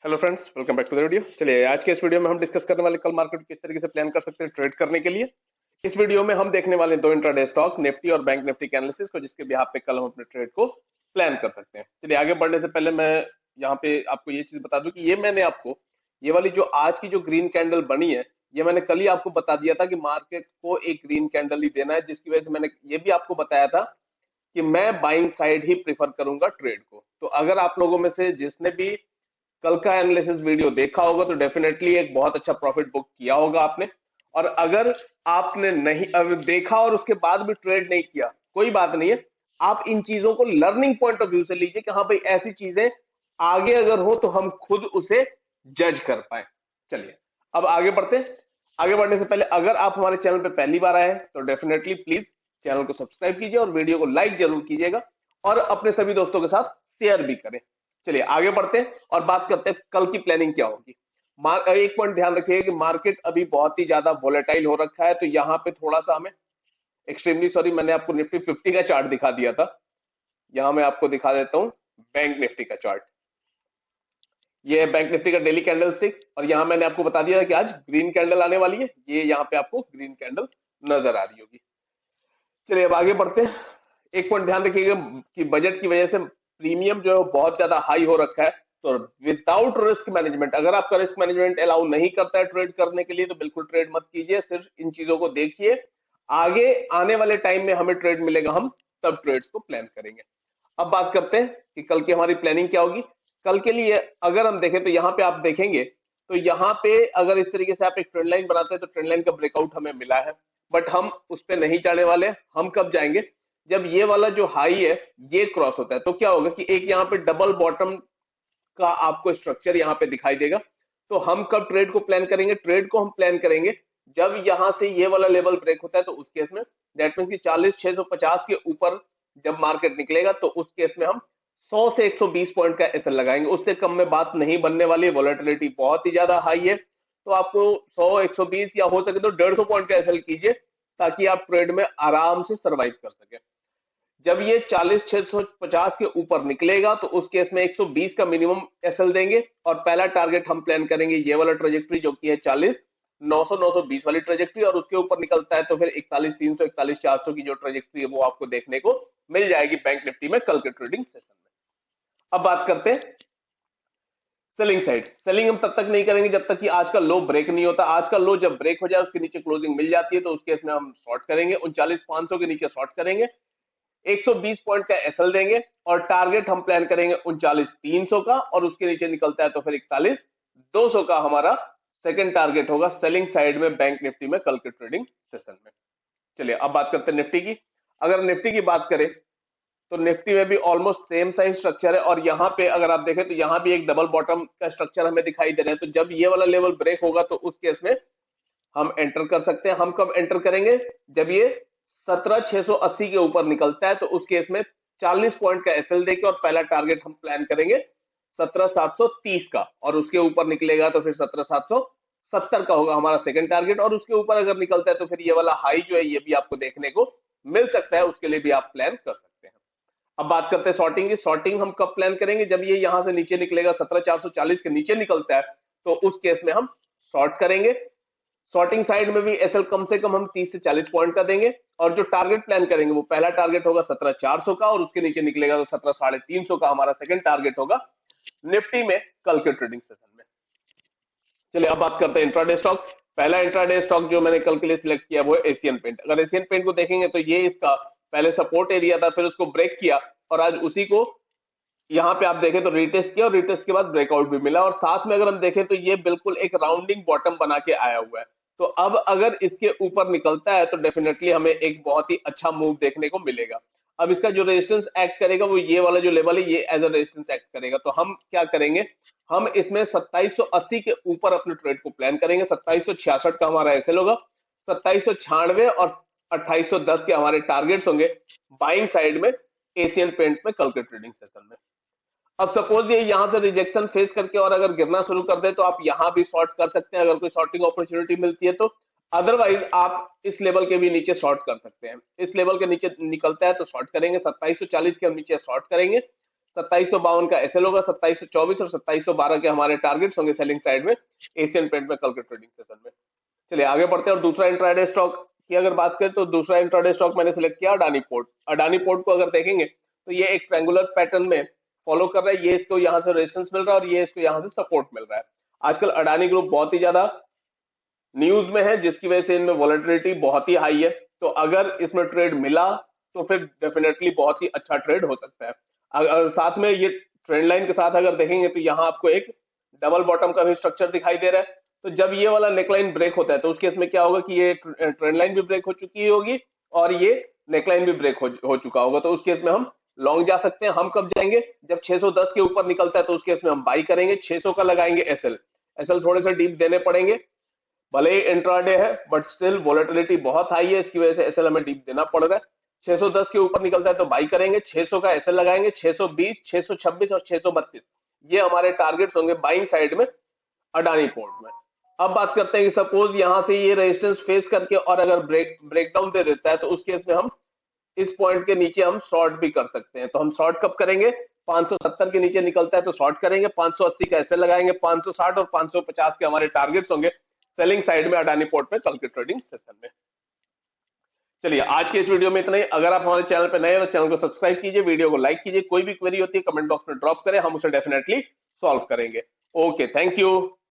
Hello friends, welcome back to the video. चलिए आज के इस वीडियो में हम डिस्कस करने वाले कल मार्केट किस तरीके से प्लान कर सकते हैं ट्रेड करने के लिए। इस वीडियो में हम देखने वाले दो इंट्राडे स्टॉक निफ्टी और बैंक निफ्टी के एनालिसिस को, जिसके बिहाफ पे कल हम अपने ट्रेड को प्लान कर सकते हैं। चलिए आगे बढ़ने से पहले मैं यहाँ पे आपको ये चीज बता दूं कि ये मैंने आपको ये वाली जो आज की जो ग्रीन कैंडल बनी है, ये मैंने कल ही आपको बता दिया था कि मार्केट को एक ग्रीन कैंडल ही देना है, जिसकी वजह से मैंने ये भी आपको बताया था कि मैं बाइंग साइड ही प्रिफर करूंगा ट्रेड को। तो अगर आप लोगों में से जिसने भी कल का एनालिसिस वीडियो देखा होगा तो डेफिनेटली एक बहुत अच्छा प्रॉफिट बुक किया होगा आपने। और अगर आपने नहीं अब देखा और उसके बाद भी ट्रेड नहीं किया, कोई बात नहीं है। आप इन चीजों को लर्निंग पॉइंट ऑफ व्यू से लीजिए कि हाँ भाई, ऐसी चीजें आगे अगर हो तो हम खुद उसे जज कर पाए। चलिए अब आगे बढ़ते हैं। आगे बढ़ने से पहले अगर आप हमारे चैनल पे पहली बार आए हैं तो डेफिनेटली प्लीज चैनल को सब्सक्राइब कीजिए और वीडियो को लाइक जरूर कीजिएगा और अपने सभी दोस्तों के साथ शेयर भी करें। चलिए आगे बढ़ते हैं और बात करते हैं कल की प्लानिंग क्या होगी। एक पॉइंट ध्यान रखिएगा कि मार्केट अभी बहुत ही ज्यादा वोलेटाइल हो रखा है, तो यहाँ पे थोड़ा सा हमें एक्सट्रीमली सॉरी, मैंने आपको निफ्टी 50 का चार्ट दिखा दिया था। यहाँ मैं आपको दिखा देता हूँ बैंक निफ्टी का चार्ट। ये है बैंक निफ्टी का डेली कैंडल स्टिक और यहाँ मैंने आपको बता दिया कि आज ग्रीन कैंडल आने वाली है। ये यहाँ पे आपको ग्रीन कैंडल नजर आ रही होगी। चलिए अब आगे बढ़ते हैं। एक पॉइंट ध्यान रखिएगा कि बजट की वजह से प्रीमियम जो है वो बहुत ज्यादा हाई हो रखा है। तो विदाउट रिस्क मैनेजमेंट, अगर आपका रिस्क मैनेजमेंट अलाउ नहीं करता है ट्रेड करने के लिए, तो बिल्कुल ट्रेड मत कीजिए। सिर्फ इन चीजों को देखिए, आगे आने वाले टाइम में हमें ट्रेड मिलेगा, हम तब ट्रेड्स को प्लान करेंगे। अब बात करते हैं कि कल की हमारी प्लानिंग क्या होगी। कल के लिए अगर हम देखें तो यहाँ पे आप देखेंगे तो यहाँ पे अगर इस तरीके से आप एक ट्रेंड लाइन बनाते हैं तो ट्रेंड लाइन का ब्रेकआउट हमें मिला है, बट हम उस पर नहीं जाने वाले। हम कब जाएंगे? जब ये वाला जो हाई है ये क्रॉस होता है तो क्या होगा कि एक यहाँ पे डबल बॉटम का आपको स्ट्रक्चर यहाँ पे दिखाई देगा। तो हम कब ट्रेड को प्लान करेंगे? ट्रेड को हम प्लान करेंगे जब यहाँ से ये वाला लेवल ब्रेक होता है, तो उस केस में दैट मीन कि 40,650 के ऊपर जब मार्केट निकलेगा तो उस केस में हम 100 से 120 पॉइंट का एसएल लगाएंगे। उससे कम में बात नहीं बनने वाली है, वॉलेटिलिटी बहुत ही ज्यादा हाई है। तो आपको 100 120 या हो सके तो 150 पॉइंट का एसएल कीजिए, ताकि आप ट्रेड में आराम से सरवाइव कर सके। जब ये 40,650 के ऊपर निकलेगा तो उस केस में 120 का मिनिमम एसएल देंगे और पहला टारगेट हम प्लान करेंगे ये वाला ट्रेजेक्ट्री जो कि है 40,900 920 वाली ट्रेजेक्ट्री, और उसके ऊपर निकलता है तो फिर 41,300 41,400 की जो ट्रेजेक्ट्री है वो आपको देखने को मिल जाएगी बैंक निफ्टी में कल के ट्रेडिंग सेशन में। अब बात करते हैं सेलिंग साइड। सेलिंग हम तब तक नहीं करेंगे जब तक कि आज का लो ब्रेक नहीं होता। आज का लो जब ब्रेक हो जाए, उसके नीचे क्लोजिंग मिल जाती है, तो उस केस में हम शॉर्ट करेंगे, 39,500 के नीचे शॉर्ट करेंगे, 120 पॉइंट का एसएल देंगे और टारगेट हम प्लान करेंगे 39,300 का, और उसके नीचे निकलता है तो फिर 41,200 का हमारा सेकंड टारगेट होगा सेलिंग साइड में बैंक निफ्टी में कल के ट्रेडिंग सेशन में। चलिए अब बात करते हैं निफ्टी की। अगर निफ्टी की बात करें तो निफ्टी में भी ऑलमोस्ट सेम साइज स्ट्रक्चर है, और यहाँ पे अगर आप देखें तो यहाँ भी एक डबल बॉटम का स्ट्रक्चर हमें दिखाई दे रहा है। तो जब ये वाला लेवल ब्रेक होगा तो उस केस में हम एंटर कर सकते हैं। हम कब एंटर करेंगे? जब ये 17,680 के ऊपर निकलता है तो उस केस में 40 पॉइंट का एसएल देके और पहला टारगेट हम प्लान करेंगे 17,730 का, और उसके ऊपर निकलेगा तो फिर 17,770 का होगा हमारा सेकंड टारगेट, और उसके ऊपर अगर निकलता है तो फिर ये वाला हाई जो है ये भी आपको देखने को मिल सकता है, उसके लिए भी आप प्लान कर सकते हैं। अब बात करते हैं शॉर्टिंग की। शॉर्टिंग हम कब प्लान करेंगे? जब ये यहां से नीचे निकलेगा, 17,440 के नीचे निकलता है तो उस केस में हम शॉर्ट करेंगे। शॉर्टिंग साइड में भी एसएल कम से कम हम 30 से 40 पॉइंट का देंगे, और जो टारगेट प्लान करेंगे वो पहला टारगेट होगा 17,400 का, और उसके नीचे निकलेगा तो 17,350 का हमारा सेकंड टारगेट होगा निफ्टी में कल के ट्रेडिंग सेशन में। चलिए अब बात करते हैं इंट्राडे स्टॉक। पहला इंट्राडे स्टॉक जो मैंने कल के लिए सिलेक्ट किया वो है एशियन पेंट। अगर एशियन पेंट को देखेंगे तो ये इसका पहले सपोर्ट एरिया था, फिर उसको ब्रेक किया और आज उसी को यहाँ पे आप देखें तो रीटेस्ट किया, और रीटेस्ट के बाद ब्रेकआउट भी मिला, और साथ में अगर हम देखें तो ये बिल्कुल एक राउंडिंग बॉटम बना के आया हुआ है। तो अब अगर इसके ऊपर निकलता है तो डेफिनेटली हमें एक बहुत ही अच्छा मूव देखने को मिलेगा। अब इसका जो रेजिस्टेंस एक्ट करेगा वो ये वाला जो लेवल है, ये एज अ रेजिस्टेंस एक्ट करेगा। तो हम क्या करेंगे? हम इसमें 2780 के ऊपर अपने ट्रेड को प्लान करेंगे। 2766 का हमारा एसएल होगा, 2796 और 2810 के हमारे टारगेट्स होंगे बाइंग साइड में एशियन पेंट में कल के ट्रेडिंग सेशन में। अब सपोज ये यहाँ से रिजेक्शन फेस करके और अगर गिरना शुरू कर दे तो आप यहाँ भी शॉर्ट कर सकते हैं अगर कोई शॉर्टिंग अपॉर्चुनिटी मिलती है तो। अदरवाइज आप इस लेवल के भी नीचे शॉर्ट कर सकते हैं। इस लेवल के नीचे निकलता है तो शॉर्ट करेंगे, 2740 के हम नीचे शॉर्ट करेंगे, 2752 का एसएल होगा, 2724 और 2712 के हमारे टारगेट्स होंगे सेलिंग साइड में एशियन पेंट में कल के ट्रेडिंग सेशन में। चलिए आगे बढ़ते हैं और दूसरा इंट्राडे स्टॉक की अगर बात करें तो दूसरा इंट्राडे स्टॉक मैंने सिलेक्ट किया अडानी पोर्ट। अडानी पोर्ट को अगर देखेंगे तो ये एक ट्रायंगुलर पैटर्न में फॉलो कर रहा है, ये इसको यहाँ से रेजिस्टेंस मिल रहा है और ये इसको यहाँ से सपोर्ट मिल रहा है। आजकल अडानी ग्रुप बहुत ही ज्यादा न्यूज में है जिसकी वजह से इनमें वॉलेटिलिटी बहुत ही हाई है, तो अगर इसमें ट्रेड मिला तो फिर डेफिनेटली बहुत ही अच्छा ट्रेड हो सकता है। अगर साथ में ये ट्रेंड लाइन के साथ अगर देखेंगे तो यहाँ आपको एक डबल बॉटम का भी स्ट्रक्चर दिखाई दे रहा है, तो जब ये वाला नेकलाइन ब्रेक होता है तो उस केस में क्या होगा कि ये ट्रेंड लाइन भी ब्रेक हो चुकी होगी और ये नेकलाइन भी ब्रेक हो चुका होगा, तो उस केस में हम लॉन्ग जा सकते हैं। हम कब जाएंगे? जब 610 के ऊपर निकलता है तो उस केस में हम बाई करेंगे, 600 का लगाएंगे एसएल। एसएल थोड़े से डीप देने पड़ेंगे, भले ही इंट्राडे है बट स्टिल वोलेटिलिटी बहुत हाई है, इसकी वजह से एसएल हमें डीप देना पड़ रहा है। 610 के ऊपर निकलता है तो बाई करेंगे, 600 का एसएल लगाएंगे, 620, 626 और 632 ये हमारे टारगेट्स होंगे बाइंग साइड में अडानी पोर्ट में। अब बात करते हैं कि सपोज यहां से ये रेजिस्टेंस फेस करके और अगर ब्रेकडाउन दे देता है तो उस केस में हम इस पॉइंट के नीचे हम शॉर्ट भी कर सकते हैं। तो हम शॉर्ट कब करेंगे? 570 के नीचे निकलता है तो शॉर्ट करेंगे, 580 का ऐसे लगाएंगे, 560 और 550 के हमारे टारगेट्स होंगे सेलिंग साइड में अडानी पोर्ट में कल के ट्रेडिंग सेशन में। चलिए आज के इस वीडियो में इतना ही। अगर आप हमारे चैनल पर नए हैं तो चैनल को सब्सक्राइब कीजिए, वीडियो को लाइक कीजिए, कोई भी क्वेरी होती है कमेंट बॉक्स में ड्रॉप करें, हम उसे डेफिनेटली सॉल्व करेंगे। Okay, thank you.